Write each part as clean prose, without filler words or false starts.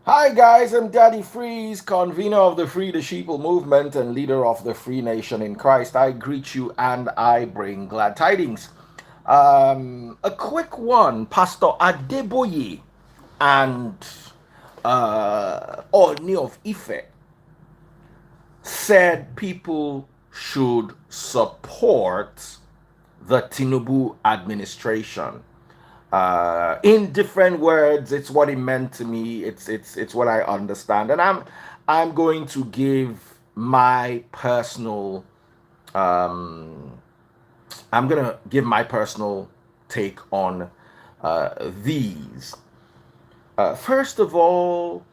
Hi guys, I'm Daddy Freeze, convener of the Free the Sheeple movement and leader of the Free Nation in Christ. I greet you and I bring glad tidings. A quick one, Pastor Adeboye and Ooni of Ife said people should support the Tinubu administration. In different words, it's what it meant to me. It's what I understand, and I'm going to give my personal um, I'm gonna give my personal take on these. First of all,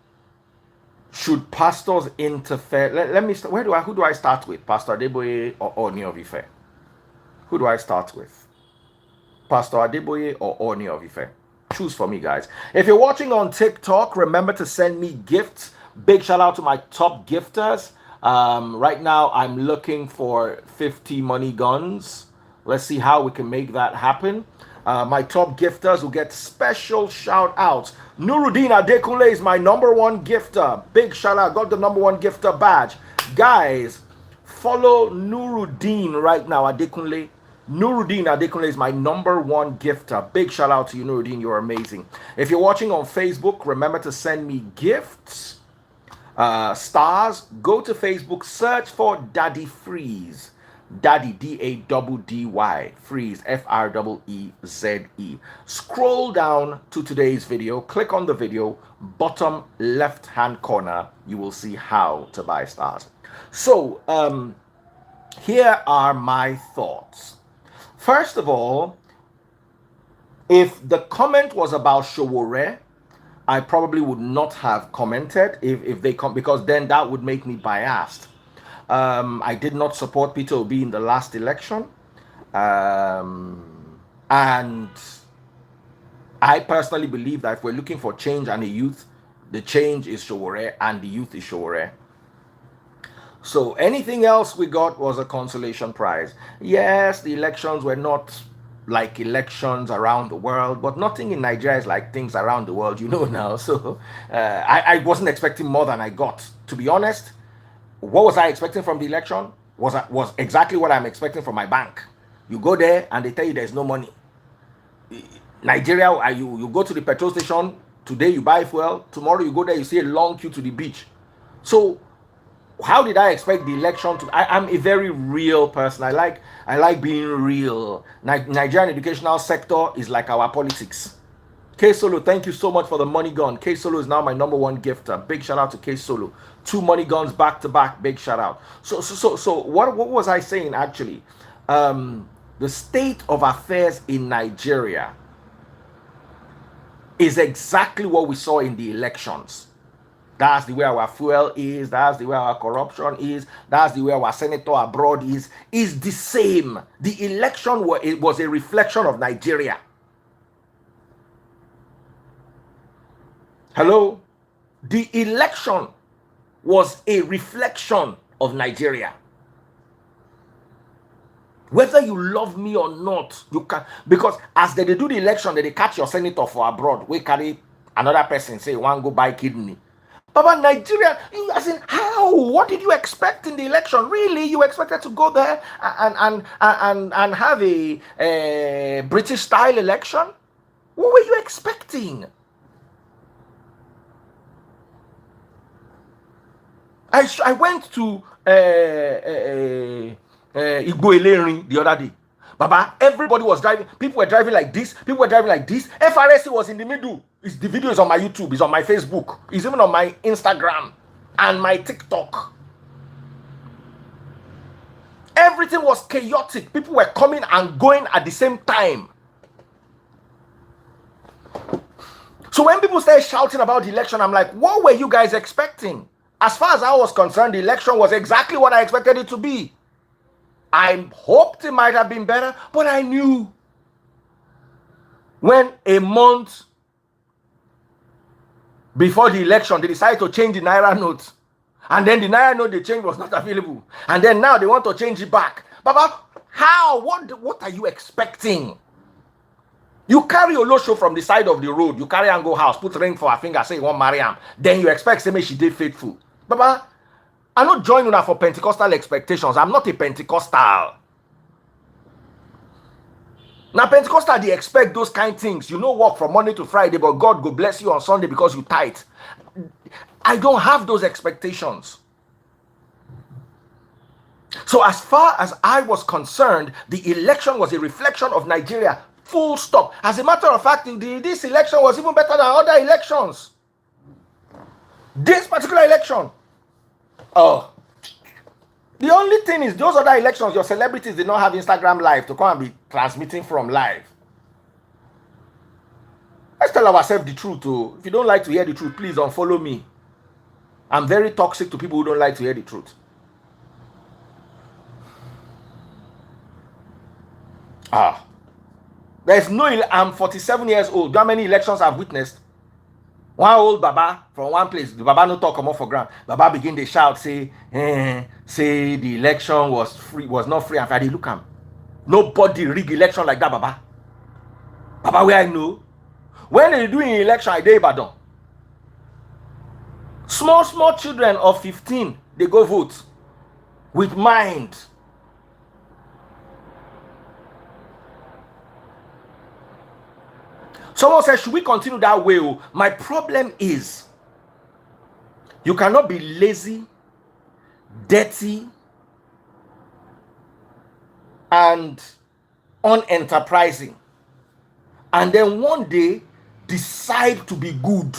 should pastors interfere? Let me start. Who do I start with? Pastor Adeboye or Ooni of Ife? Who do I start with? Pastor Adeboye or Ooni of Ife? Choose for me, guys. If you're watching on TikTok, remember to send me gifts. Big shout out to my top gifters. Right now, I'm looking for 50 money guns. Let's see how we can make that happen. My top gifters will get special shout outs. Nuruddin Adekunle is my number one gifter. Big shout out. Got the number one gifter badge. Guys, follow Nuruddin right now, Adekunle. Nuruddin Adekunle is my number one gifter. Big shout out to you, Nuruddin. You're amazing. If you're watching on Facebook, remember to send me gifts. Stars, go to Facebook, search for Daddy Freeze. Daddy, Daddy, Freeze, Freeze. Scroll down to today's video, click on the video, bottom left hand corner, you will see how to buy stars. So, here are my thoughts. First of all, if the comment was about Showore, I probably would not have commented if they come, because then that would make me biased. I did not support Peter Obi in the last election. And I personally believe that if we're looking for change and a youth, the change is Showore and the youth is Showore. So anything else we got was a consolation prize. Yes, the elections were not like elections around the world, but nothing in Nigeria is like things around the world, you know now. So I wasn't expecting more than I got. To be honest, what was I expecting from the election? Was exactly what I'm expecting from my bank. You go there and they tell you there's no money. Nigeria, you go to the petrol station, today you buy fuel, tomorrow you go there, you see a long queue to the beach. So how did I expect the election to? I'm a very real person. I like being real. Nigerian educational sector is like our politics. K Solo, thank you so much for the money gun. K Solo is now my number one gifter. Big shout out to K Solo. 2 money guns back to back. Big shout out. So what was I saying actually? The state of affairs in Nigeria is exactly what we saw in the elections. That's the way our fuel is. That's the way our corruption is. That's the way our senator abroad is the same. The election was a reflection of Nigeria. Hello? The election was a reflection of Nigeria. Whether you love me or not, you can, because as they do the election, they catch your senator for abroad. We carry another person, say, one go buy kidney. But Nigeria, as in how? What did you expect in the election? Really, you expected to go there and have a British style election? What were you expecting? I went to Igbo Elerin the other day. Baba, everybody was driving. People were driving like this. People were driving like this. FRSC was in the middle. The video is on my YouTube. It's on my Facebook. It's even on my Instagram and my TikTok. Everything was chaotic. People were coming and going at the same time. So when people started shouting about the election, I'm like, what were you guys expecting? As far as I was concerned, the election was exactly what I expected it to be. I hoped it might have been better, but I knew when a month before the election, they decided to change the Naira note. And then the Naira note they changed was not available. And then now they want to change it back. Baba, how? What are you expecting? You carry Olosho from the side of the road, you carry and go house, put ring for her finger, say you want marry am, then you expect say make she dey faithful. Baba, I not join una for Pentecostal expectations. I'm not a Pentecostal. Now Pentecostal, they expect those kind of things. You know, work from Monday to Friday, but God go bless you on Sunday because you tithe. I don't have those expectations. So as far as I was concerned, the election was a reflection of Nigeria. Full stop. As a matter of fact, this election was even better than other elections. This particular election. Oh. The only thing is, those other elections, your celebrities did not have Instagram Live to come and be transmitting from live. Let's tell ourselves the truth. Oh. If you don't like to hear the truth, please don't follow me. I'm very toxic to people who don't like to hear the truth. There's no, I'm 47 years old. How many elections I've witnessed? One old Baba from one place, the Baba no talk come off for ground. Baba begin to shout, say the election was free, was not free and fair. They look am. Nobody rig election like that, Baba. Baba, where I know. When they doing election, I dey Ibadan. Small children of 15, they go vote with mind. Someone says, should we continue that way? My problem is, you cannot be lazy, dirty, and unenterprising, and then one day decide to be good.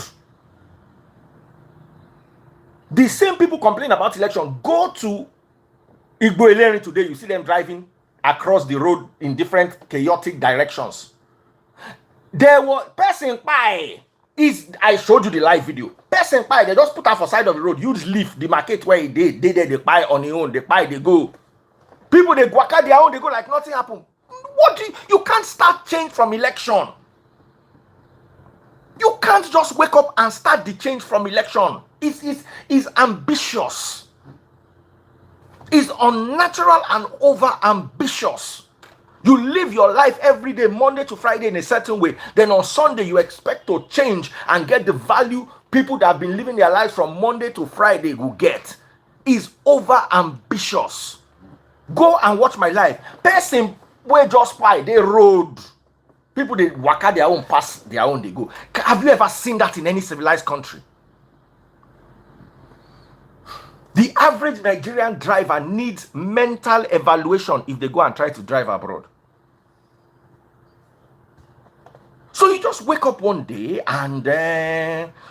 The same people complain about election. Go to Igbo Eleri today, you see them driving across the road in different chaotic directions. There was person pie. I showed you the live video. Person pie, they just put her for side of the road. You just leave the market where he did. They pie on their own. They pie, they go. People they guaca their own. They go like nothing happened. What do you can't start change from election. You can't just wake up and start the change from election. It's ambitious. It's unnatural and over ambitious. You live your life every day, Monday to Friday in a certain way. Then on Sunday, you expect to change and get the value people that have been living their lives from Monday to Friday will get. Is over ambitious. Go and watch my life. Person where just by they road. People they waka their own, pass their own, they go. Have you ever seen that in any civilized country? The average Nigerian driver needs mental evaluation if they go and try to drive abroad. So you just wake up one day and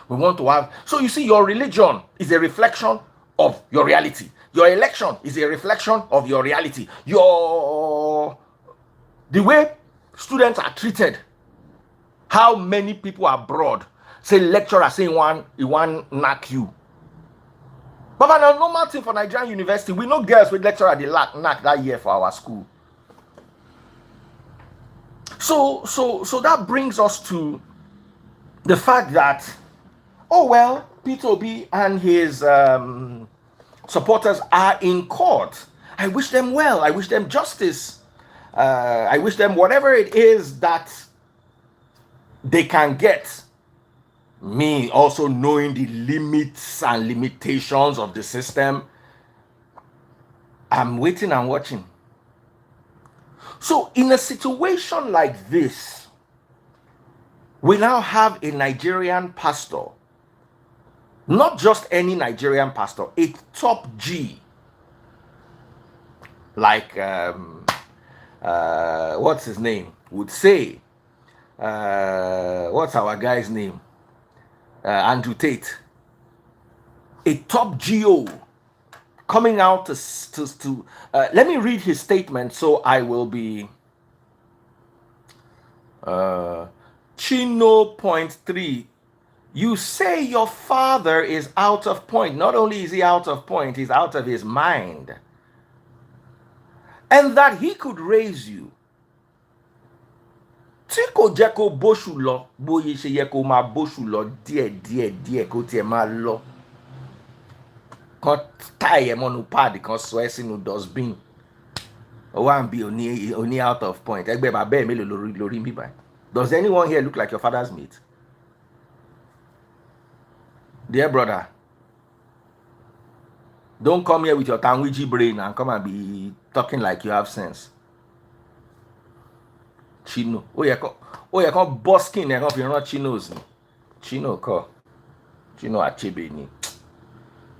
we want to have... So you see, your religion is a reflection of your reality. Your election is a reflection of your reality. The way students are treated, how many people abroad say lecturer say he want knock you. But a normal thing for Nigerian university, we know girls with lecturer they knock that year for our school. So that brings us to the fact that, oh well, Peter Obi and his supporters are in court. I wish them well. I wish them justice. I wish them whatever it is that they can get. Me also knowing the limits and limitations of the system, I'm waiting and watching. So in a situation like this, we now have a Nigerian pastor, not just any Nigerian pastor, a top G, like what's his name would say, what's our guy's name? Andrew Tate, a top GO, coming out to let me read his statement so I will be Chino point 3. You say your father is out of point. Not only is he out of point, he's out of his mind. And that he could raise you. Tí kò jẹ́ kó bóṣù lọ, bóyá ṣe yẹ kó máa bóṣù lọ díẹ̀ kó tiẹ̀ máa lọ. Kan táyẹ̀ mọ́nú pad kan sọ ẹ́ sínú dustbin. Ó wá ń bí Ooni out of point. Ẹgbẹ́ bàbá ẹ̀ mélòó lórí mi báyìí. Does anyone here look like your father's mate? Dear brother, don't come here with your Tanwiji brain and come and be talking like you have sense. Chino. Oh, you can busking and off your chinos. Chino ko. Chino Achebe ni.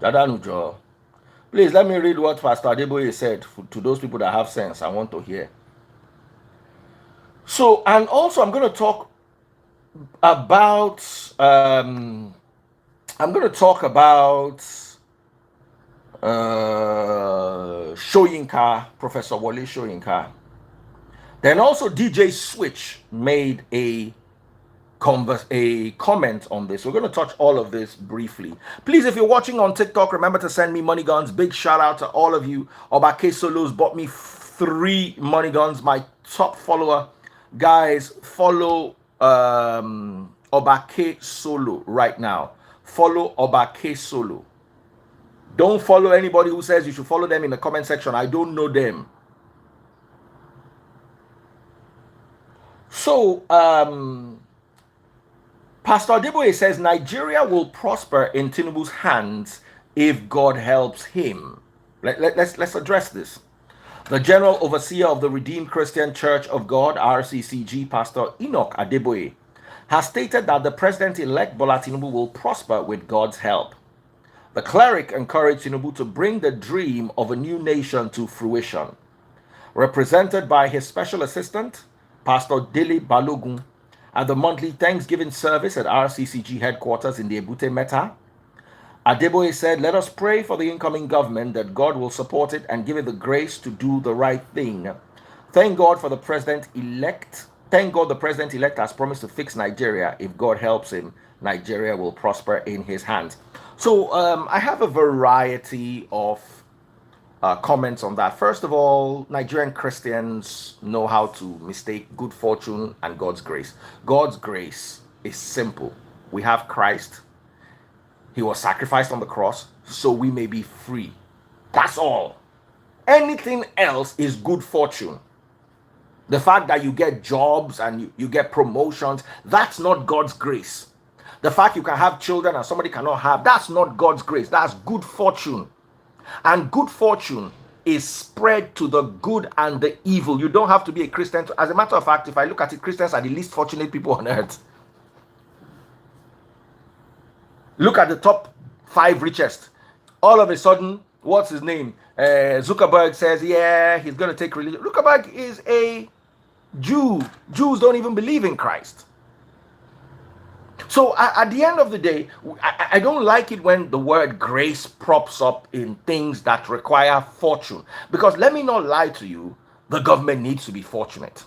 Dadanujo. Please let me read what Pastor Adeboye said to those people that have sense. I want to hear. So, and also I'm going to talk about Shoyinka, Professor Wole Shoyinka. Then also DJ Switch made a comment on this. We're going to touch all of this briefly. Please, if you're watching on TikTok, remember to send me money guns. Big shout out to all of you. Obake Solos bought me 3 money guns. My top follower. Guys, follow Obake Solo right now. Follow Obake Solo. Don't follow anybody who says you should follow them in the comment section. I don't know them. So, Pastor Adeboye says Nigeria will prosper in Tinubu's hands if God helps him. Let's address this. The General Overseer of the Redeemed Christian Church of God, RCCG, Pastor Enoch Adeboye, has stated that the President-elect Bola Tinubu will prosper with God's help. The cleric encouraged Tinubu to bring the dream of a new nation to fruition. Represented by his special assistant, Pastor Dele Balogun, at the monthly Thanksgiving service at RCCG headquarters in the Ebute Meta, Adeboye said, "Let us pray for the incoming government that God will support it and give it the grace to do the right thing. Thank God for the president-elect. Thank God the president-elect has promised to fix Nigeria. If God helps him, Nigeria will prosper in his hands." So I have a variety of comments on that. First of all, Nigerian Christians know how to mistake good fortune and God's grace. God's grace is simple. We have Christ. He was sacrificed on the cross so we may be free. That's all. Anything else is good fortune. The fact that you get jobs and you get promotions, that's not God's grace. The fact you can have children and somebody cannot have, that's not God's grace. That's good fortune. And good fortune is spread to the good and the evil. You don't have to be a Christian. As a matter of fact, if I look at it, Christians are the least fortunate people on earth. Look at the top 5 richest. All of a sudden, what's his name? Zuckerberg says, yeah, he's going to take religion. Zuckerberg is a Jew. Jews don't even believe in Christ. So at the end of the day, I don't like it when the word grace props up in things that require fortune. Because let me not lie to you, the government needs to be fortunate.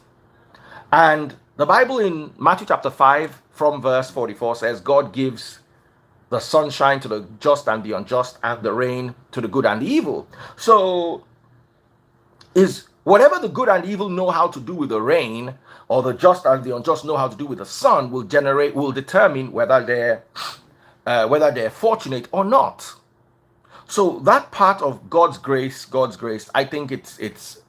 And the Bible in Matthew chapter 5 from verse 44 says, God gives the sunshine to the just and the unjust, and the rain to the good and the evil. So is whatever the good and evil know how to do with the rain, or the just and the unjust know how to do with the sun, will determine whether they're fortunate or not. So that part of God's grace, I think it's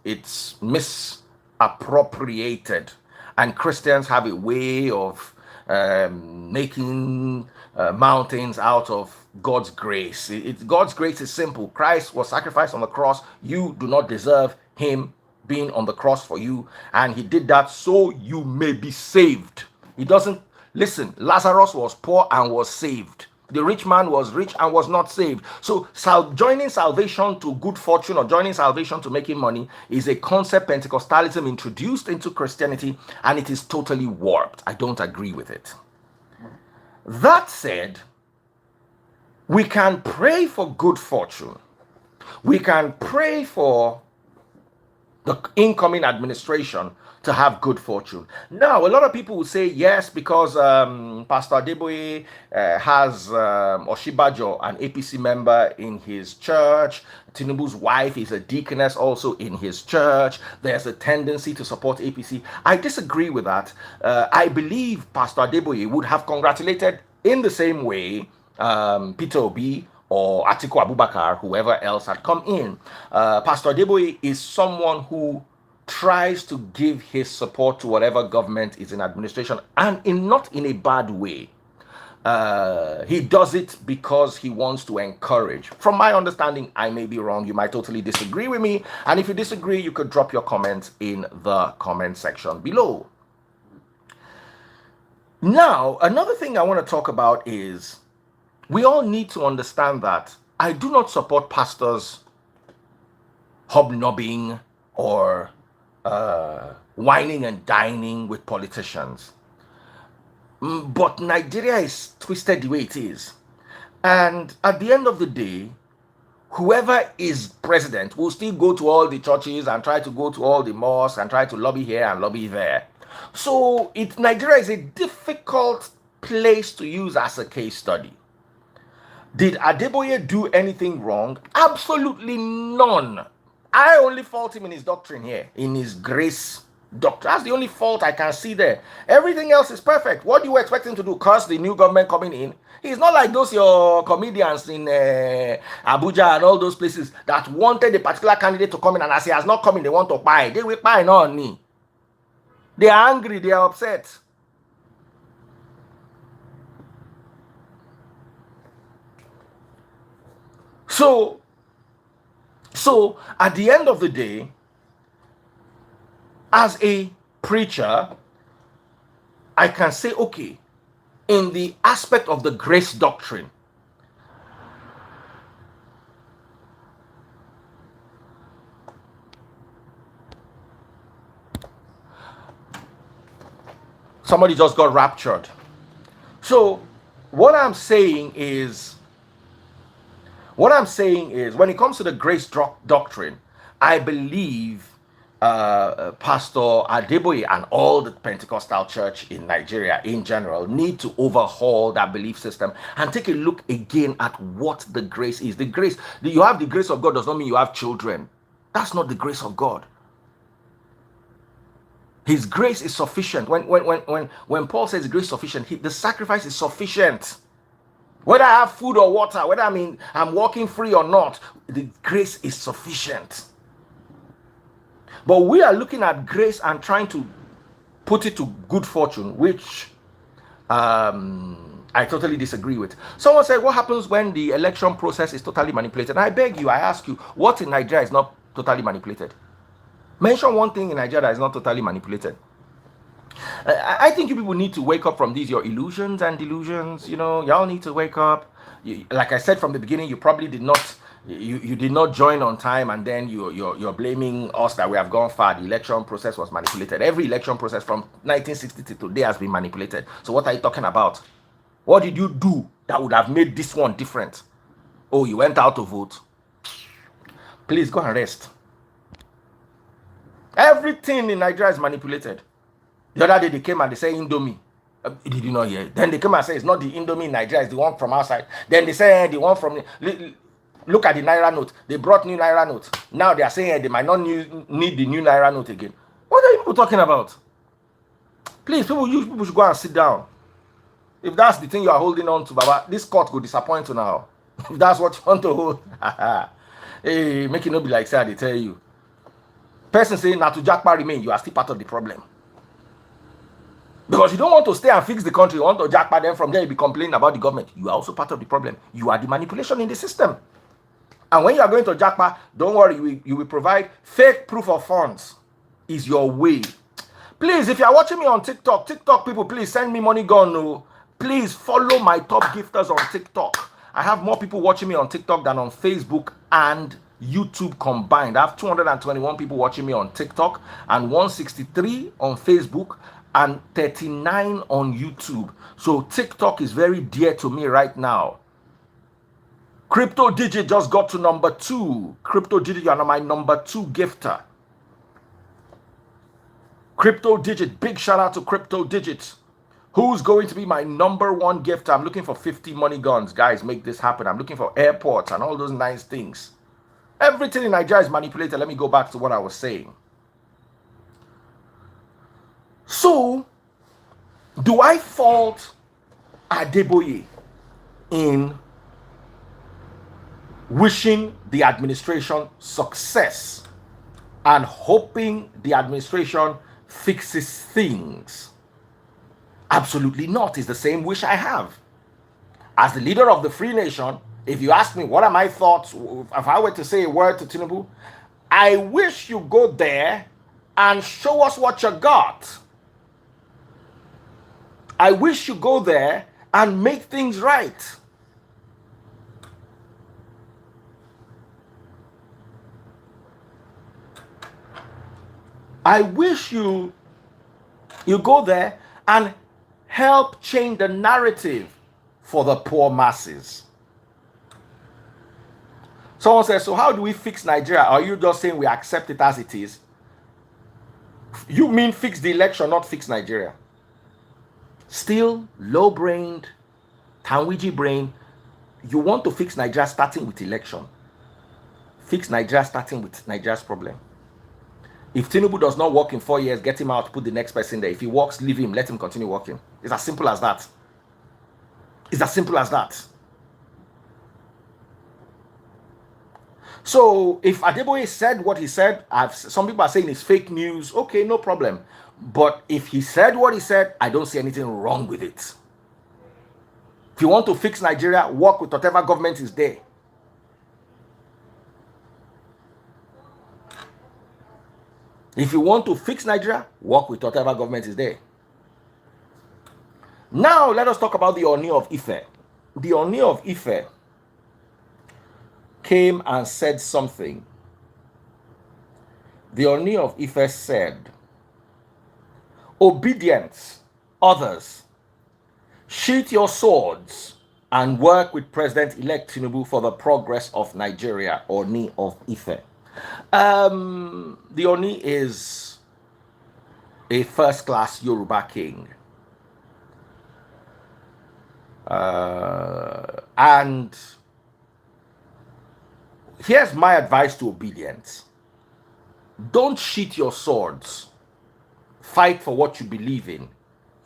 misappropriated, and Christians have a way of making mountains out of God's grace. God's grace is simple. Christ was sacrificed on the cross. You do not deserve him being on the cross for you, and he did that so you may be saved. He doesn't listen. Lazarus was poor and was saved. The rich man was rich and was not saved. So joining salvation to good fortune or joining salvation to making money is a concept Pentecostalism introduced into Christianity, and it is totally warped. I don't agree with it. That said, we can pray for good fortune. We can pray for the incoming administration to have good fortune. Now, a lot of people will say yes, because Pastor Adeboye has Oshibajo, an APC member in his church. Tinubu's wife is a deaconess also in his church. There's a tendency to support APC. I disagree with that. I believe Pastor Adeboye would have congratulated in the same way Peter Obi or Atiku Abubakar, whoever else had come in. Pastor Adeboye is someone who tries to give his support to whatever government is in administration, and not in a bad way. He does it because he wants to encourage. From my understanding, I may be wrong. You might totally disagree with me. And if you disagree, you could drop your comments in the comment section below. Now, another thing I want to talk about is we all need to understand that I do not support pastors hobnobbing or whining and dining with politicians. But Nigeria is twisted the way it is. And at the end of the day, whoever is president will still go to all the churches and try to go to all the mosques and try to lobby here and lobby there. So Nigeria is a difficult place to use as a case study. Did Adeboye do anything wrong? Absolutely none. I only fault him in his doctrine here, in his grace doctrine. That's the only fault I can see there. Everything else is perfect. What do you expect him to do? Curse the new government coming in? He's not like those your comedians in Abuja and all those places that wanted a particular candidate to come in, and as he has not come in, they want to buy. They will buy no me. They are angry. They are upset. So at the end of the day, as a preacher, I can say, okay, in the aspect of the grace doctrine, somebody just got raptured. So what I'm saying is, when it comes to the grace doctrine, I believe Pastor Adeboye and all the Pentecostal church in Nigeria in general need to overhaul that belief system and take a look again at what the grace is. The grace, you have the grace of God does not mean you have children. That's not the grace of God. His grace is sufficient. When Paul says grace is sufficient, the sacrifice is sufficient. Whether I have food or water, whether I'm walking free or not, the grace is sufficient. But we are looking at grace and trying to put it to good fortune, which I totally disagree with. Someone said, what happens when the election process is totally manipulated? And I beg you, I ask you, what in Nigeria is not totally manipulated? Mention one thing in Nigeria that is not totally manipulated. I think you people need to wake up from these your illusions and delusions. You know, y'all need to wake up. Like I said from the beginning, you probably did not. You did not join on time, and then you're blaming us that we have gone far. The election process was manipulated. Every election process from 1960 to today has been manipulated. So what are you talking about? What did you do that would have made this one different? Oh, you went out to vote. Please go and rest. Everything in Nigeria is manipulated. The other day they came and they say Indomie. Did you not hear? Then they came and say it's not the Indomie in Nigeria, it's the one from outside. Then they say the one from... Look at the Naira note. They brought new Naira note. Now they are saying they might not need the new Naira note again. What are you people talking about? Please, you people should go and sit down. If that's the thing you are holding on to, Baba, this court will disappoint you now. If that's what you want to hold. Hey, make it not be like say they tell you. Person saying now to Jackpa remain, you are still part of the problem. Because you don't want to stay and fix the country, you want to jackpot them, from there you be complaining about the government. You are also part of the problem. You are the manipulation in the system. And when you are going to jackpot, don't worry, you will provide fake proof of funds. Is your way. Please, if you are watching me on TikTok people, please send me money gun. No. Please follow my top gifters on TikTok. I have more people watching me on TikTok than on Facebook and YouTube combined. I have 221 people watching me on TikTok and 163 on Facebook and 39 on YouTube. So TikTok is very dear to me right now. Crypto Digit just got to number 2. Crypto Digit, you are my number 2 gifter. Crypto Digit, big shout out to Crypto Digit. Who's going to be my number 1 gifter? I'm looking for 50 money guns. Guys, make this happen. I'm looking for airports and all those nice things. Everything in Nigeria is manipulated. Let me go back to what I was saying. So, do I fault Adeboye in wishing the administration success? and hoping the administration fixes things. Absolutely not. It's the same wish I have. As the leader of the free nation, if you ask me what are my thoughts, if I were to say a word to Tinubu, I wish you go there and show us what you got. I wish you go there and make things right. I wish you go there and help change the narrative for the poor masses. Someone says, so how do we fix Nigeria? Are you just saying we accept it as it is? You mean fix the election, not fix Nigeria. Still low-brained, Tanwiji brain. You want to fix Nigeria starting with election. Fix Nigeria starting with Nigeria's problem. If Tinubu does not work in 4 years, get him out, put the next person there. If he works, leave him, let him continue working. It's as simple as that. It's as simple as that. So if Adeboye said what he said, some people are saying it's fake news. Okay, no problem. But if he said what he said, I don't see anything wrong with it. If you want to fix Nigeria, work with whatever government is there. If you want to fix Nigeria, work with whatever government is there. Now, let us talk about the Ooni of Ife. The Ooni of Ife came and said something. The Ooni of Ife said, obedience, others, sheath your swords and work with President-elect Tinubu for the progress of Nigeria, Ooni of Ife. The Ooni is a first-class Yoruba king. And here's my advice to obedience. Don't sheath your swords. Fight for what you believe in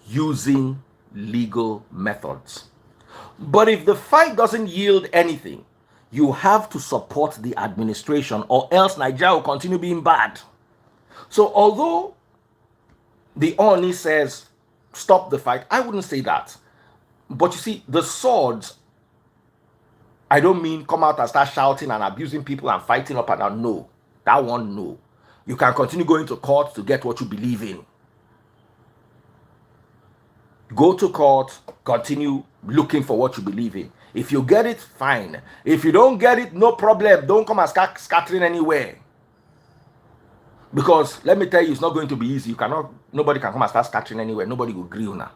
using legal methods. But if the fight doesn't yield anything, you have to support the administration, or else Nigeria will continue being bad. So although the Ooni says stop the fight, I wouldn't say that. But you see, the swords, I don't mean come out and start shouting and abusing people and fighting up and down. No, that one, no. You can continue going to court to get what you believe in. Go to court, continue looking for what you believe in. If you get it, fine. If you don't get it, no problem. Don't come and start scattering anywhere. Because let me tell you, it's not going to be easy. Nobody can come and start scattering anywhere. Nobody will agree on that.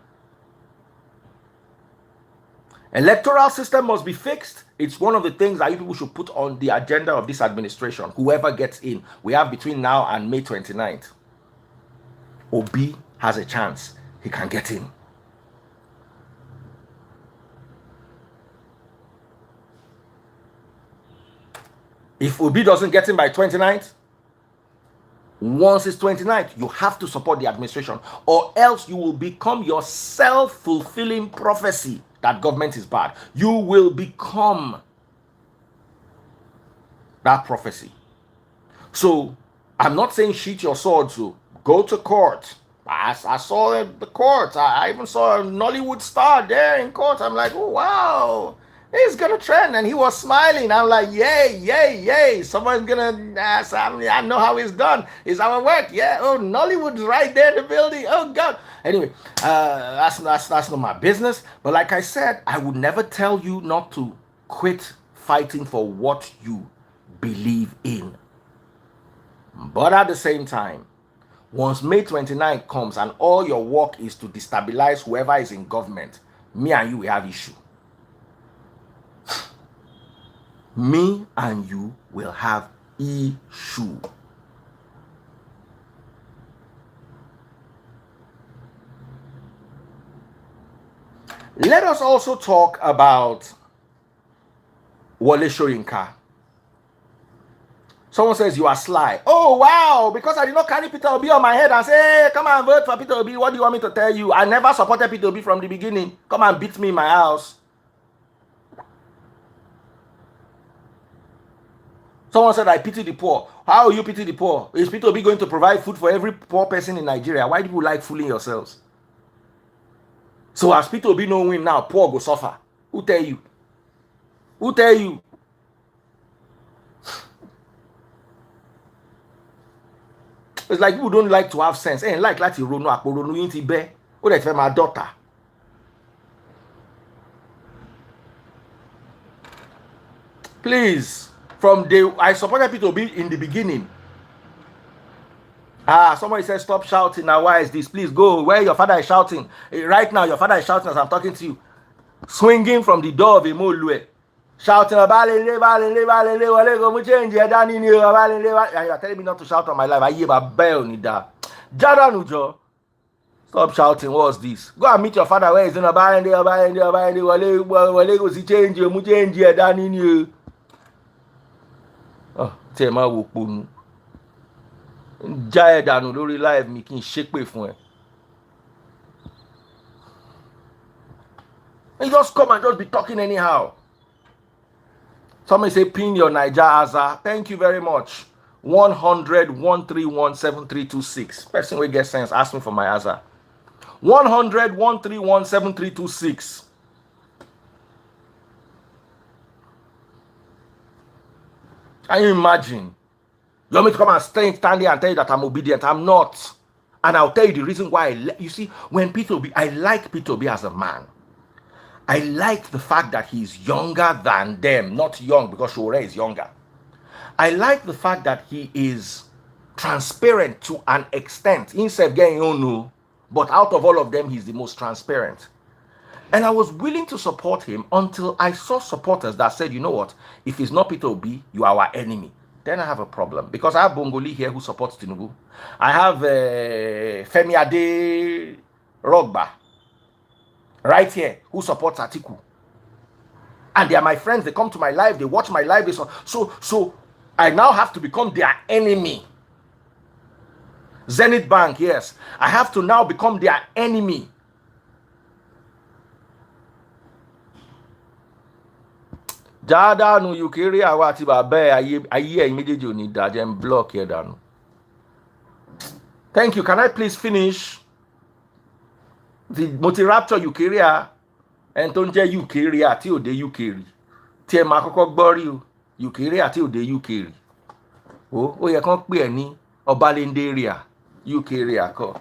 Electoral system must be fixed. It's one of the things that you people should put on the agenda of this administration. Whoever gets in, we have between now and May 29th. Obi has a chance. He can get in. If Obi doesn't get in by 29th, once it's 29th, you have to support the administration, or else you will become your self-fulfilling prophecy that government is bad. You will become that prophecy. So I'm not saying sheath your sword, so go to court. I saw the court. I even saw a Nollywood star there in court. I'm like, oh, wow. He's gonna trend, and he was smiling. I'm like, yay, yay, yay! Someone's gonna ask. I know how it's done. It's our work. Yeah. Oh, Nollywood's right there in the building. Oh God. Anyway, that's not my business. But like I said, I would never tell you not to quit fighting for what you believe in. But at the same time, once May 29th comes and all your work is to destabilize whoever is in government, me and you will have issue. Me and you will have issue. Let us also talk about Wole Soyinka. Someone says you are sly. Oh wow, because I did not carry Peter Obi on my head and say, hey, come and vote for Peter Obi. What do you want me to tell you? I never supported Peter Obi from the beginning. Come and beat me in my house. Someone said, I pity the poor. How you pity the poor? Is Peter Obi going to provide food for every poor person in Nigeria? Why do you like fooling yourselves? So as Peter Obi no win now, poor go suffer. Who tell you? Who tell you? It's like people don't like to have sense. Ain't like you ronu aporonu yin ti be. O de fe my daughter. Please, from day I supported Peter Obi in the beginning. Somebody said stop shouting. Now why is this? Please go where your father is shouting. Right now your father is shouting as I'm talking to you. Swinging from the door of Imolue. Shouting about and you are telling me not to shout on my life. I hear about bell nida. Jadanujo. Stop shouting. What's this? Go and meet your father where he's in a band. Oh, Tema Wupunu. Jadanu lórí live mi kí n ṣépè fún ẹ. You just come and just be talking anyhow. Somebody say pin your Niger Aza. Thank you very much. 100-131-7326. Person will get sense. Ask me for my Aza. 100-131-7326. Can you imagine? You want me to come and stand there and tell you that I'm obedient? I'm not. And I'll tell you the reason why. You see, when Peter Obi, I like Peter Obi as a man. I like the fact that he's younger than them. Not young because Shore is younger. I like the fact that he is transparent to an extent. Instead getting Ooni, but out of all of them, he's the most transparent. And I was willing to support him until I saw supporters that said, you know what, if it's not Peter Obi, you are our enemy. Then I have a problem. Because I have Bongoli here who supports Tinubu. I have Femi Ade Rogba right here who supports Atiku. And they are my friends. They come to my live. They watch my live. So I now have to become their enemy. Zenith Bank, yes. I have to now become their enemy. Jada no you carry awati babe aye immediately you need that then block here down. Thank you. Can I please finish the Multiraptor you carry and don't you carry till the you carry. Tie ma kokko gbori o you carry till the you carry. Oh ye kan pe ni Obalende area you carry ko.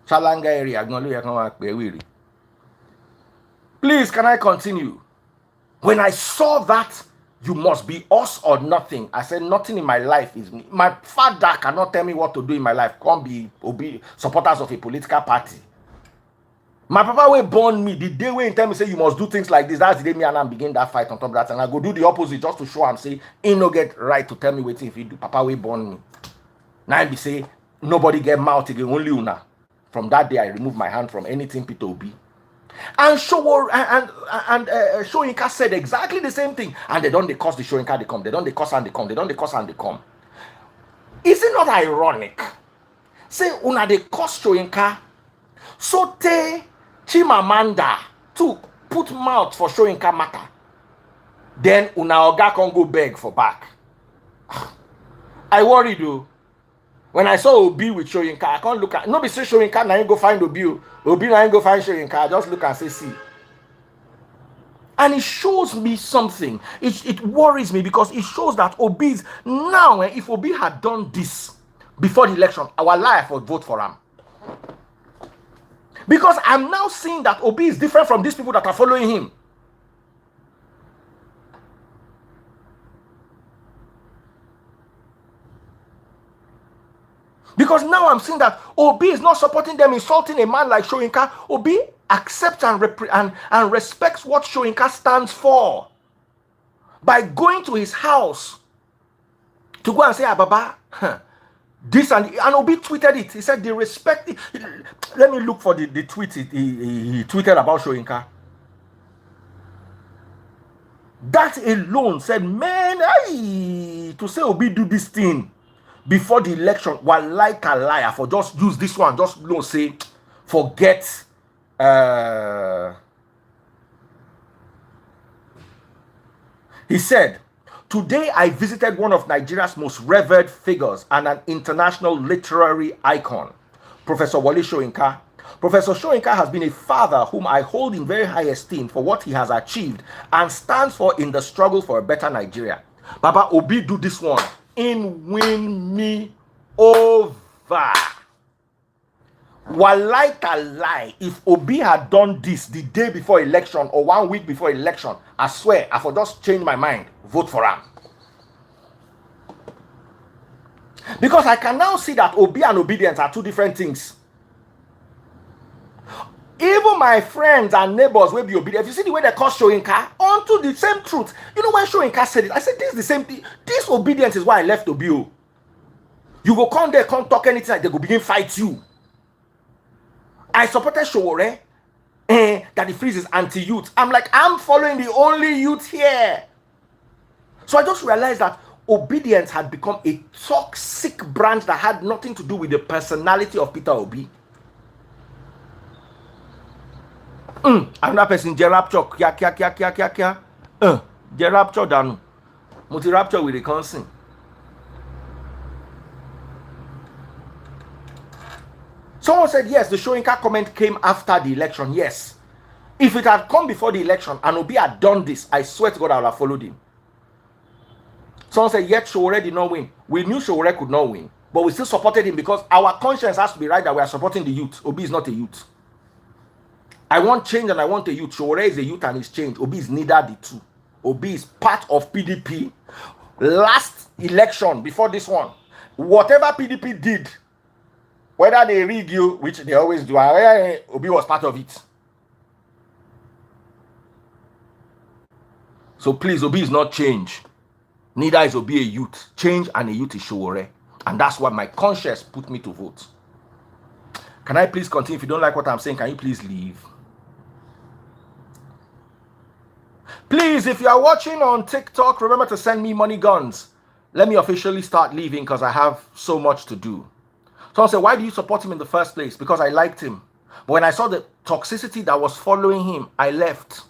Chalanga area gan lo ye kan wa pe were. Please can I continue? When I saw that you must be us or nothing, I said nothing in my life is me. My father cannot tell me what to do in my life. Can't be supporters of a political party. My papa will born me the day when he tell me say you must do things like this. That's the day me and I begin that fight on top of that, and I go do the opposite just to show and say he no get right to tell me what if he do. Papa will born me. Now I be say nobody get mouth again, only una. From that day I remove my hand from anything Peter Obi. And Soyinka said exactly the same thing. And they don't they cause the Soyinka they come. They don't they cause and they come. They don't they cause and they come. Is it not ironic? Say una they cause Soyinka. So te Chimamanda to put mouth for Soyinka matter. Then una oga can go beg for back. I worry though. When I saw Obi with Soyinka, I can't look at nobody say Soyinka now you go find Obi. Obi now you go find Soyinka. I just look and say see. And it shows me something. It worries me because it shows that Obi is now. If Obi had done this before the election, our life would vote for him. Because I'm now seeing that Obi is different from these people that are following him. Because now I'm seeing that Obi is not supporting them, insulting a man like Soyinka. Obi accepts and respects what Soyinka stands for. By going to his house to go and say, Baba, this and Obi tweeted it. He said they respect it. Let me look for the tweet he tweeted about Soyinka. That alone said, man, to say Obi do this thing before the election, while like a liar for just use this one, just say, forget. He said, Today, I visited one of Nigeria's most revered figures and an international literary icon, Professor Wole Soyinka. Professor Soyinka has been a father whom I hold in very high esteem for what he has achieved and stands for in the struggle for a better Nigeria. Baba Obi do this one in win me over. Walai lie, if Obi had done this the day before election or 1 week before election, I swear I for just change my mind, vote for him. Because I can now see that Obi and obedience are two different things. Even my friends and neighbors will be obedient. If you see the way they call Soyinka onto the same truth. You know when Soyinka said it, I said this is the same thing. This obedience is why I left Obi. You go come there, come talk anything, like they go begin fight you. I supported Sowore that the freeze is anti-youth. I'm like, I'm following the only youth here. So I just realized that obedience had become a toxic branch that had nothing to do with the personality of Peter Obi. Another person, Jerapture, kia. Jerapture danu. Multi-rapture with the consent. Someone said, yes, the Soyinka comment came after the election. Yes. If it had come before the election and Obi had done this, I swear to God, I would have followed him. Someone said, yet Sowore did not win. We knew Sowore could not win, but we still supported him because our conscience has to be right that we are supporting the youth. Obi is not a youth. I want change and I want a youth. Sowore is a youth and is change. Obi is neither the two. Obi is part of PDP. Last election, before this one, whatever PDP did, whether they rig you, which they always do, Obi was part of it. So please, Obi is not change. Neither is Obi a youth. Change and a youth is Sowore. And that's what my conscience put me to vote. Can I please continue? If you don't like what I'm saying, can you please leave? Please, if you are watching on TikTok, remember to send me money guns. Let me officially start leaving because I have so much to do. Someone said, why do you support him in the first place? Because I liked him. But when I saw the toxicity that was following him, I left.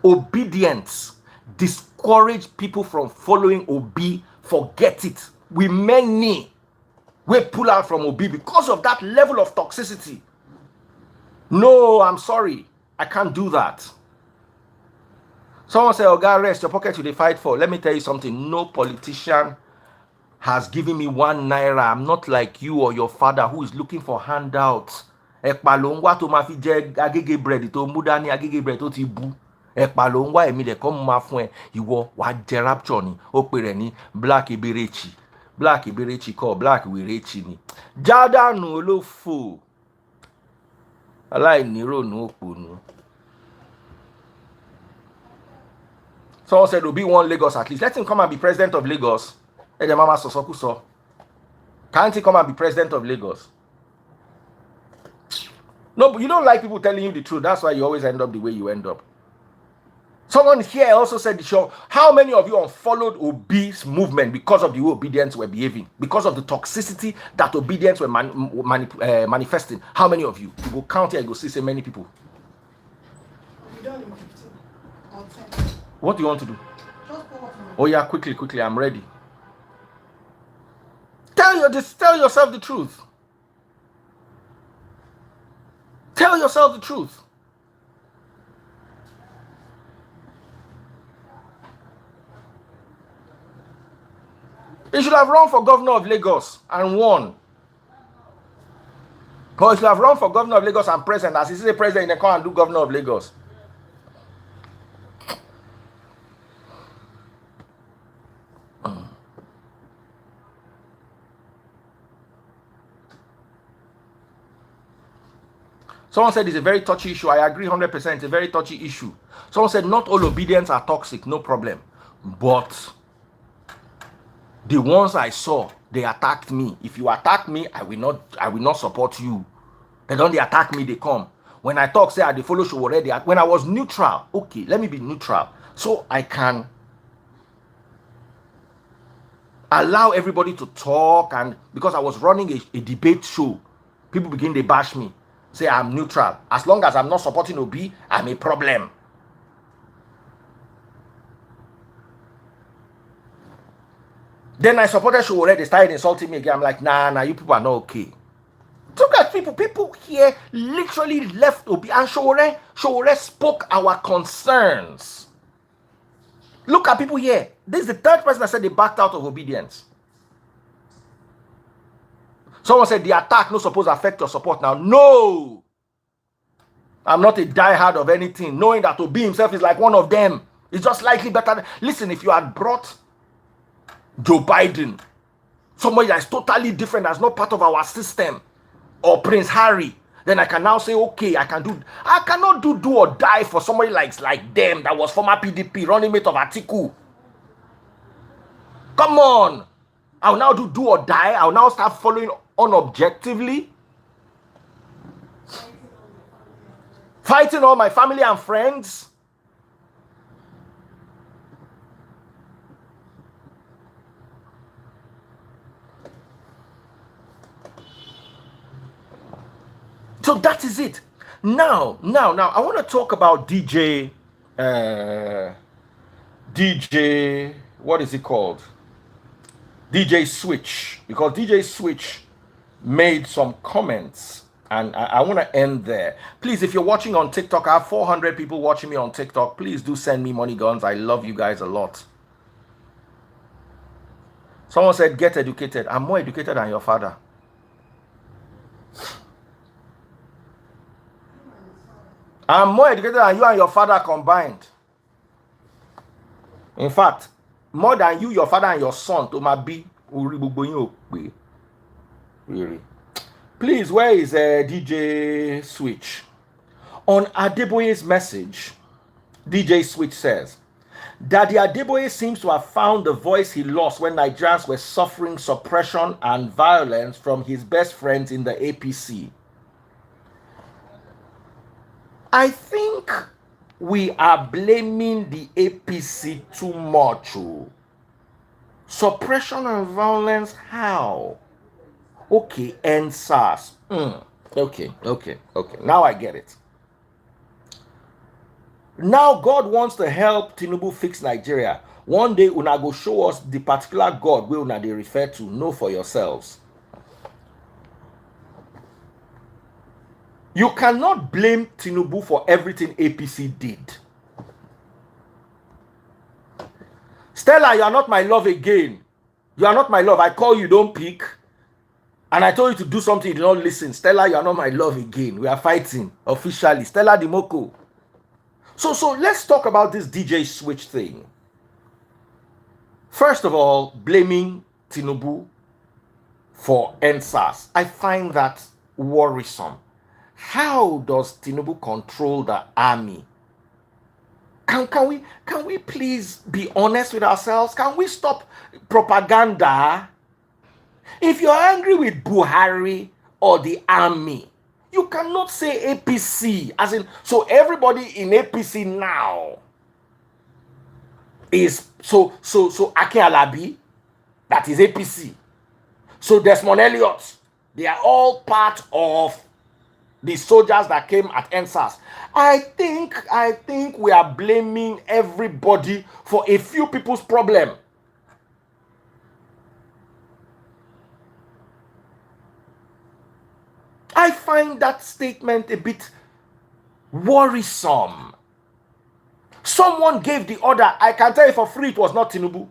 Obedience discourage people from following Obi. Forget it. We many will pull out from Obi because of that level of toxicity. No, I'm sorry. I can't do that. Someone said, oh God, rest your pocket to the fight for. Let me tell you something. No politician has given me 1 naira. I'm not like you or your father who is looking for handouts. Ekpalongwa to ma fi je agege bread to muda ni agege bread to ti bu. Ekpalongwa emi de kom ma fun e iwo wa je rapture ni o pe re ni black iberechi. Black iberechi ko black wirechi ni. Jadanu olofo. Alai ni ronu oponu. Someone said Obi won Lagos at least. Let him come and be president of Lagos. Mama Sosokuso. Can't he come and be president of Lagos? No, but you don't like people telling you the truth. That's why you always end up the way you end up. Someone here also said, how many of you unfollowed Obi's movement because of the way obedience were behaving? Because of the toxicity that obedience were manifesting? How many of you? You go count here and go see so many people. We don't do 15 or 10. What do you want to do? Just go off. Oh yeah, quickly, I'm ready. Tell yourself the truth. Tell yourself the truth. He should have run for governor of Lagos and won. Or he should have run for governor of Lagos and president. As he is a president, they come and do governor of Lagos. Someone said it's a very touchy issue. I agree 100%. It's a very touchy issue. Someone said not all obedience are toxic. No problem. But the ones I saw, they attacked me. If you attack me, I will not support you. They don't attack me, they come. When I talk, say they follow show already. When I was neutral, okay, let me be neutral. So I can allow everybody to talk. And because I was running a debate show, people begin to bash me. Say I'm neutral. As long as I'm not supporting Obi, I'm a problem. Then I supported Showore. They started insulting me again. I'm like, nah, you people are not okay. Look at people here literally left Obi, and Showore spoke our concerns. Look at people here. This is the third person that said they backed out of obedience. Someone said the attack no supposed to affect your support now. No! I'm not a diehard of anything. Knowing that Obi himself is like one of them. It's just slightly better. Listen, if you had brought Joe Biden, somebody that is totally different, that's not part of our system, or Prince Harry, then I can now say, okay, I cannot do or die for somebody like them that was former PDP running mate of Atiku. Come on. I'll now do or die. I'll now start following unobjectively. Fighting all my family and friends. So that is it. Now, I want to talk about DJ, what is it called? DJ Switch, because DJ Switch made some comments, and I want to end there. Please, if you're watching on TikTok, I have 400 people watching me on TikTok. Please do send me money guns. I love you guys a lot. Someone said, get educated. I'm more educated than your father. I'm more educated than you and your father combined. In fact, more than you, your father, and your son, to my be. Really. Please, where is DJ Switch? On Adeboye's message, DJ Switch says, Daddy Adeboye seems to have found the voice he lost when Nigerians were suffering suppression and violence from his best friends in the APC. I think we are blaming the APC too much. Suppression and violence, how? Okay, and SARS. Okay. Now I get it. Now God wants to help Tinubu fix Nigeria. One day, una go show us the particular God we una they refer to. Know for yourselves. You cannot blame Tinubu for everything APC did. Stella, you are not my love again. You are not my love. I call you, don't pick. And I told you to do something, you did not listen. Stella, you are not my love again. We are fighting officially. Stella Dimoko. So let's talk about this DJ Switch thing. First of all, blaming Tinubu for NSAS. I find that worrisome. How does Tinubu control the army? Can we please be honest with ourselves? Can we stop propaganda? If you're angry with Buhari or the army, you cannot say APC. As in, so everybody in APC now is so Ake Alabi, that is APC. So Desmond Elliott, they are all part of the soldiers that came at NSAS. I think we are blaming everybody for a few people's problem. I find that statement a bit worrisome. Someone gave the order. I can tell you for free it was not Tinubu.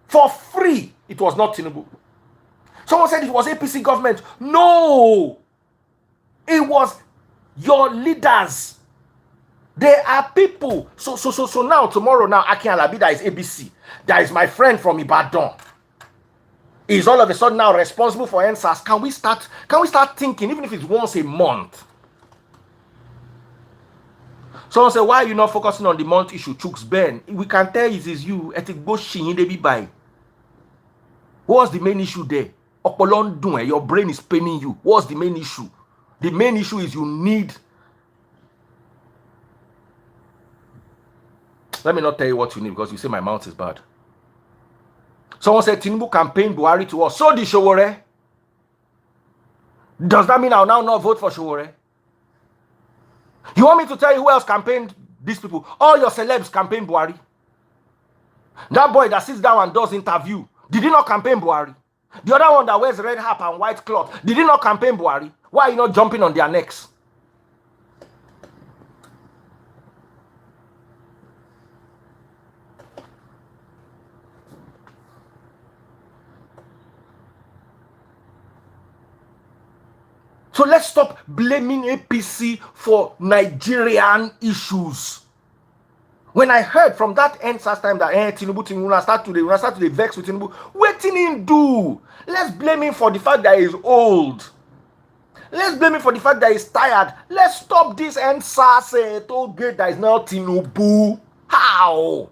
For free it was not Tinubu. Someone said it was APC government. No! It was your leaders. There are people. So now, tomorrow, Akin Alabi, that is ABC. That is my friend from Ibadan. Is all of a sudden now responsible for NSAS. Can we start thinking, even if it's once a month? Someone said, why are you not focusing on the month issue? Chooks Ben. We can tell it is you. What's the main issue there? Your brain is paining you. What's the main issue? The main issue is you need. Let me not tell you what you need because you say my mouth is bad. Someone said Tinubu campaign Buhari to us. So did Showore. Does that mean I'll now not vote for Showore? You want me to tell you who else campaigned these people? All your celebs campaign Buhari. That boy that sits down and does interview, Did he not campaign Buhari? The other one that wears red hat and white cloth, did he not campaign Buhari? Why are you not jumping on their necks? So let's stop blaming APC for Nigerian issues. When I heard from that end last time that Tinubu will start to vex with Tinubu, what did he do? Let's blame him for the fact that he's old. Let's blame him for the fact that he's tired. Let's stop this NSAS toll gate that is now Tinubu. How?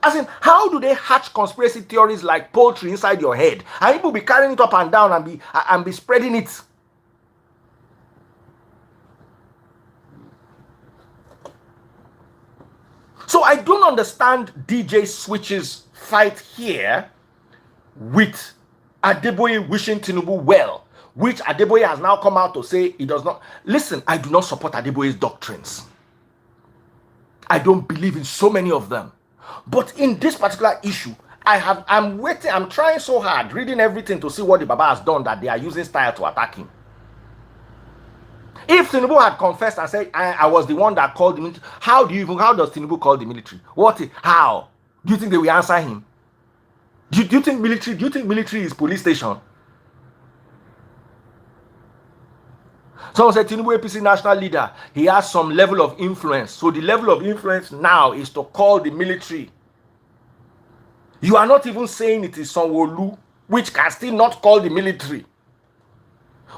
As in, how do they hatch conspiracy theories like poultry inside your head? And people be carrying it up and down and be spreading it. So I don't understand DJ Switch's fight here with Adeboye wishing Tinubu well, which Adeboye has now come out to say he does not. Listen, I do not support Adeboye's doctrines. I don't believe in so many of them. But in this particular issue, I'm waiting, I'm trying so hard, reading everything to see what the Baba has done that they are using style to attack him. If Tinubu had confessed and said, I was the one that called the military, how does Tinubu call the military? How? Do you think they will answer him? Do you think military is police station? Someone said Tinubu APC national leader, he has some level of influence. So the level of influence now is to call the military. You are not even saying it is Sanwo-Olu, which can still not call the military.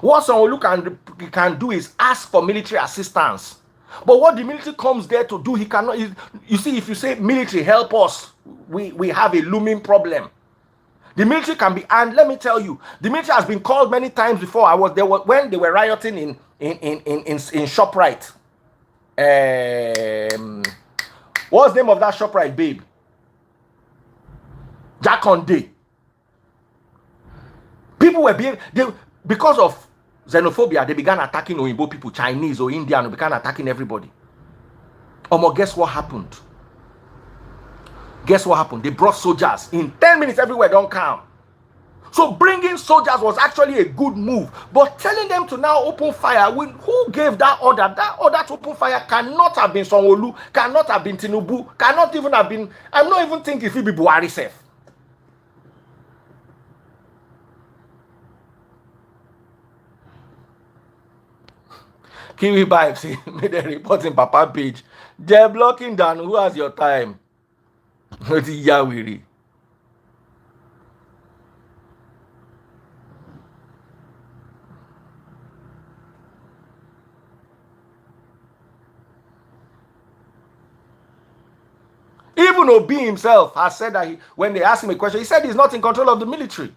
What Sanwo-Olu can do is ask for military assistance. But what the military comes there to do, he cannot. You see, if you say military, help us, we have a looming problem. The military can be, and let me tell you, the military has been called many times before. I was there when they were rioting in ShopRite. What's the name of that ShopRite, babe? Jakonde. People were because of xenophobia, they began attacking Oyinbo people, Chinese or Indian, they began attacking everybody. Guess what happened? Guess what happened? They brought soldiers. In 10 minutes, everywhere don't come. So bringing soldiers was actually a good move. But telling them to now open fire, who gave that order? That order to open fire cannot have been Sanwo-Olu, cannot have been Tinubu, cannot even have been, I'm not even thinking if it be Buhari self. Kiwi Vibes made a report in Papa page. They're blocking down. Who has your time? Yawiri. Even Obi himself has said that when they asked him a question, he said he's not in control of the military.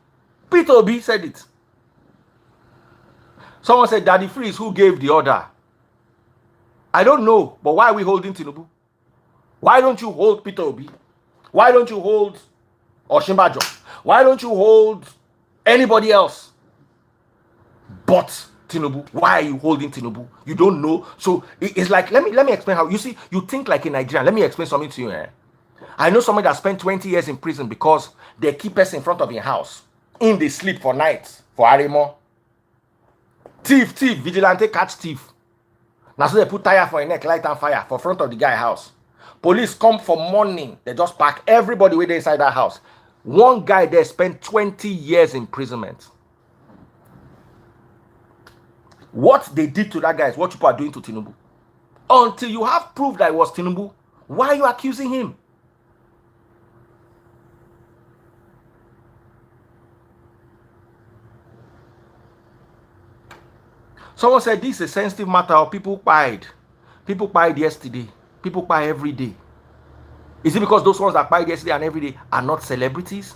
Peter Obi said it. Someone said, Daddy Freeze, who gave the order? I don't know, but why are we holding Tinubu? Why don't you hold Peter Obi? Why don't you hold Osinbajo? Why don't you hold anybody else but Tinubu? Why are you holding Tinubu? You don't know. So it's like, let me explain how. You see, you think like a Nigerian. Let me explain something to you. I know somebody that spent 20 years in prison because they keep us in front of your house. In they sleep for nights, for Arimo. Thief, vigilante catch thief. Now so they put tire for a neck, light and fire for front of the guy house. Police come for morning. They just pack everybody with inside that house. One guy there spent 20 years imprisonment. What they did to that guy is what people are doing to Tinubu. Until you have proof that it was Tinubu, why are you accusing him? Someone said this is a sensitive matter of people pied. People pied yesterday. People pie every day. Is it because those ones that pied yesterday and every day are not celebrities?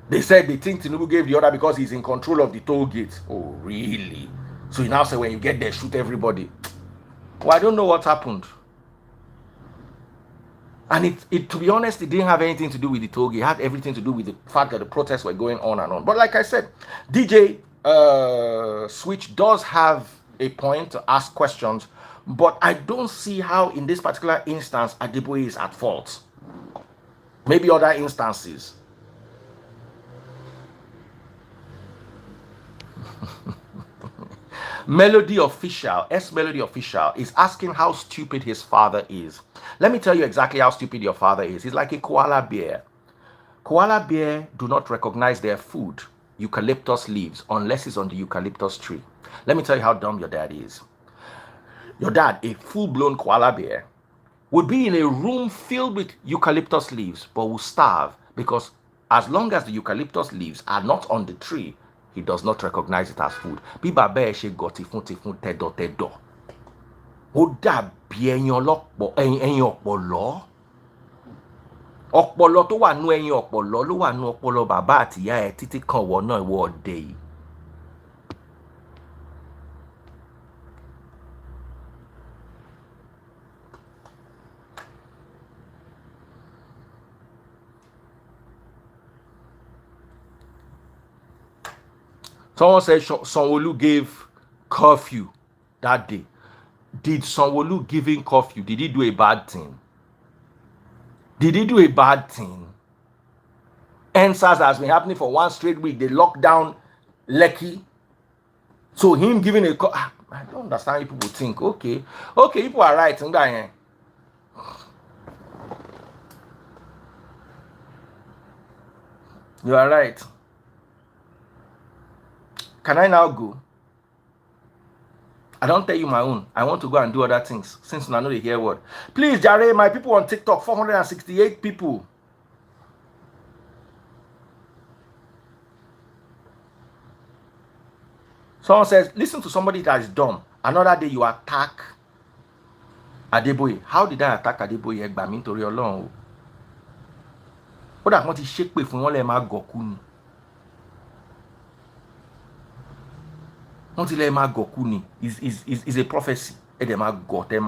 They said they think Tinubu gave the order because he's in control of the toll gate. Oh, really? So you now say when you get there, shoot everybody. Well, I don't know what happened. And it to be honest, it didn't have anything to do with the toll gate. It had everything to do with the fact that the protests were going on and on. But like I said, DJ Switch does have a point to ask questions, but I don't see how in this particular instance Adeboye is at fault. Maybe other instances. Melody Official, S Melody Official, is asking how stupid his father is. Let me tell you exactly how stupid your father is. He's like a koala bear. Koala bear do not recognize their food, eucalyptus leaves, unless it's on the eucalyptus tree. Let me tell you how dumb your dad is. Your dad, a full-blown koala bear, would be in a room filled with eucalyptus leaves, but will starve because as long as the eucalyptus leaves are not on the tree, he does not recognize it as food. Bí bàbá ẹ ṣe gọ̀ tìfun tẹ̀dọ̀tẹ̀dọ̀, ó dàbí ẹyin ọlọ́pọ̀ ẹyin ọ̀pọ̀lọ́. Ọpọlọ tó wà nú ẹyin ọ̀pọ̀lọ́ ló wà nú ọpọlọ bàbá àtìyá ẹ títí kan wọ náà ìwọ ọdẹ yìí. Someone said Sanwo-Olu gave curfew that day. Did Sanwo-Olu giving curfew, did he do a bad thing? Did he do a bad thing? NSAS has been happening for one straight week. They locked down Lekki. So him giving a I don't understand how people think. Okay, people are right. You are right. Can I now go? I don't tell you my own. I want to go and do other things since I know they hear word. Please, Jare, my people on TikTok, 468 people. Someone says, listen to somebody that is dumb. Another day you attack Adeboye. How did I attack Adeboye? Ẹgbà mi nítorí Ọlọ́run o. Ó dà kí wọ́n ti ṣépè fún wọn lẹ́ẹ̀ máa gọ̀kú ni. Wọ́n ti lẹ́ẹ̀ máa gọ̀kú ni. Is a prophecy. Ẹ dẹ̀ máa gọ̀ tẹ́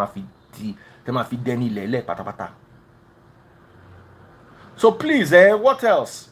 máa fi dẹ́ni lẹ́lẹ́ pátápátá. So please, what else?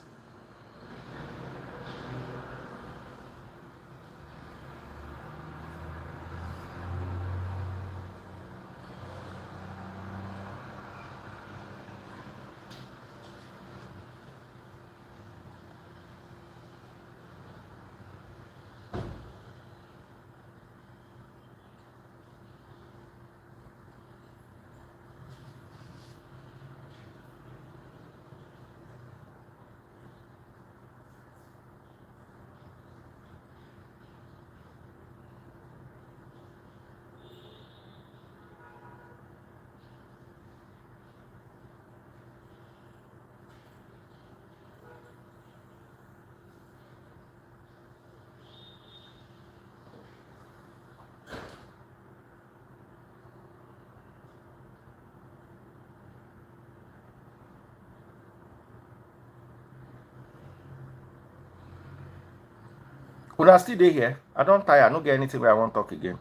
Would I still dey here? I don't tire. I don't get anything where I want to talk again.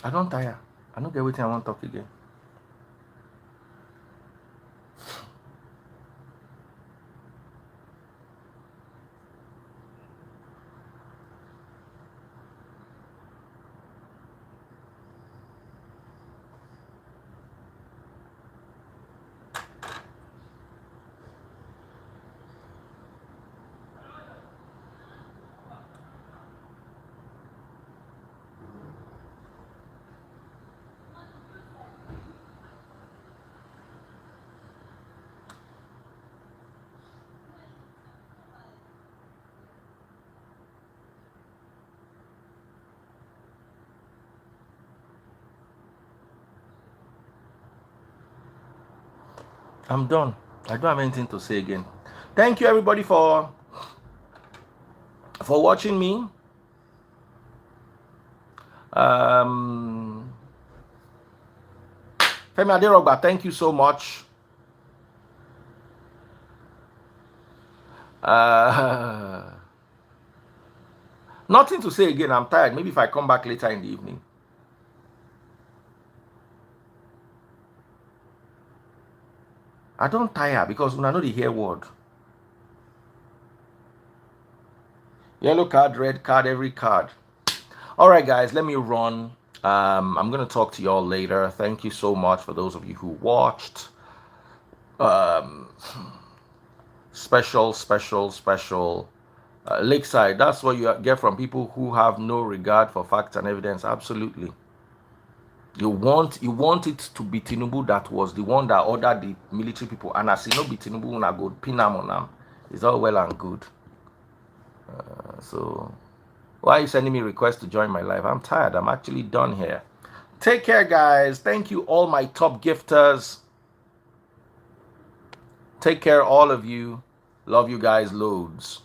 I don't tire. I don't get anything I want to talk again. I'm done. I don't have anything to say again. Thank you everybody for watching me. Femi Aderogba, thank you so much. Nothing to say again. I'm tired. Maybe if I come back later in the evening. I don't tire because when I know the hear word. Yellow card, red card, every card. All right, guys, let me run. I'm going to talk to y'all later. Thank you so much for those of you who watched. Um, special. Lakeside, that's what you get from people who have no regard for facts and evidence. Absolutely. You want it to be Tinubu that was the one that ordered the military people, and as it no be Tinubu una go pin am on am. It's all well and good. So why are you sending me requests to join my live? I'm tired. I'm actually done here. Take care, guys. Thank you, all my top gifters. Take care, all of you. Love you guys loads.